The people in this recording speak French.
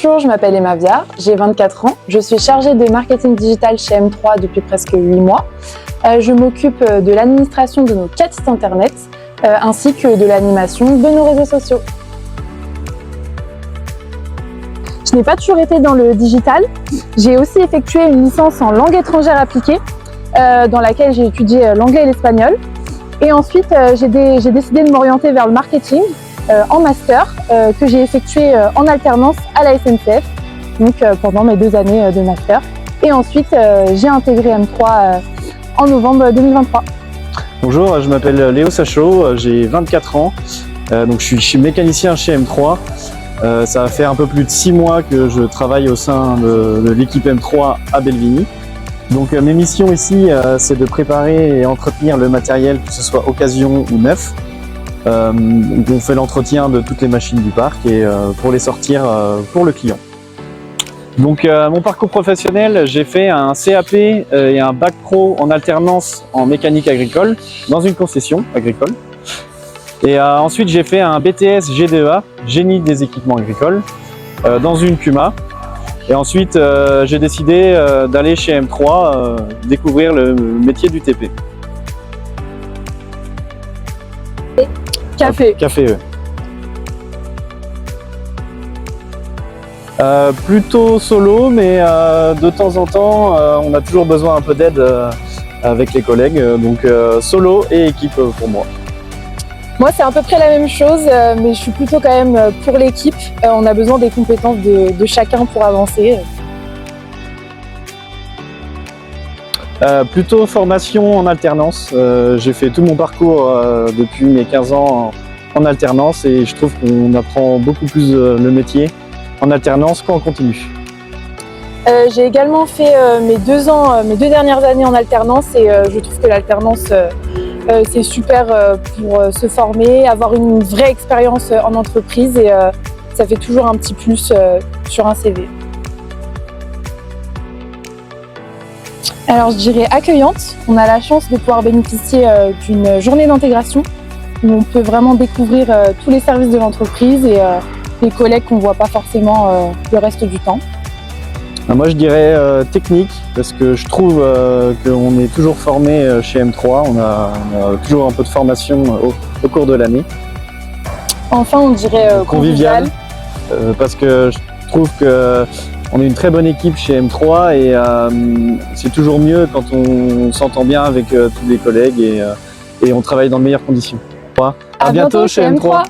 Bonjour, je m'appelle Emma Viard, j'ai 24 ans. Je suis chargée de marketing digital chez M3 depuis presque 8 mois. Je m'occupe de l'administration de nos 4 sites internet ainsi que de l'animation de nos réseaux sociaux. Je n'ai pas toujours été dans le digital. J'ai aussi effectué une licence en langue étrangère appliquée dans laquelle j'ai étudié l'anglais et l'espagnol. Et ensuite, j'ai décidé de m'orienter vers le marketing en master que j'ai effectué en alternance à la SNCF donc, pendant mes 2 années de master. Et ensuite, j'ai intégré M3 en novembre 2023. Bonjour, je m'appelle Léo Sachot, j'ai 24 ans, donc je suis mécanicien chez M3. Ça va faire un peu plus de 6 mois que je travaille au sein de l'équipe M3 à Belvigny. Donc mes missions ici, c'est de préparer et entretenir le matériel, que ce soit occasion ou neuf. On fait l'entretien de toutes les machines du parc et pour les sortir pour le client. Donc mon parcours professionnel, j'ai fait un CAP et un bac pro en alternance en mécanique agricole dans une concession agricole. Et ensuite j'ai fait un BTS GDEA, génie des équipements agricoles, dans une CUMA. Et ensuite j'ai décidé d'aller chez M3 découvrir le métier du TP. Café. Café, oui. Plutôt solo, mais de temps en temps, on a toujours besoin un peu d'aide avec les collègues. Donc solo et équipe pour moi. Moi, c'est à peu près la même chose, mais je suis plutôt quand même pour l'équipe. On a besoin des compétences de chacun pour avancer. Plutôt formation en alternance. J'ai fait tout mon parcours depuis mes 15 ans en alternance et je trouve qu'on apprend beaucoup plus le métier en alternance qu'en continu. J'ai également fait mes 2 dernières années en alternance et je trouve que l'alternance c'est super pour se former, avoir une vraie expérience en entreprise et ça fait toujours un petit plus sur un CV. Alors je dirais accueillante. On a la chance de pouvoir bénéficier d'une journée d'intégration où on peut vraiment découvrir tous les services de l'entreprise et les collègues qu'on ne voit pas forcément le reste du temps. Moi je dirais technique parce que je trouve qu'on est toujours formé chez M3, on a toujours un peu de formation au cours de l'année. Enfin on dirait convivial. Parce que je trouve qu'on est une très bonne équipe chez M3 et c'est toujours mieux quand on s'entend bien avec tous les collègues et on travaille dans de meilleures conditions. À bientôt chez M3.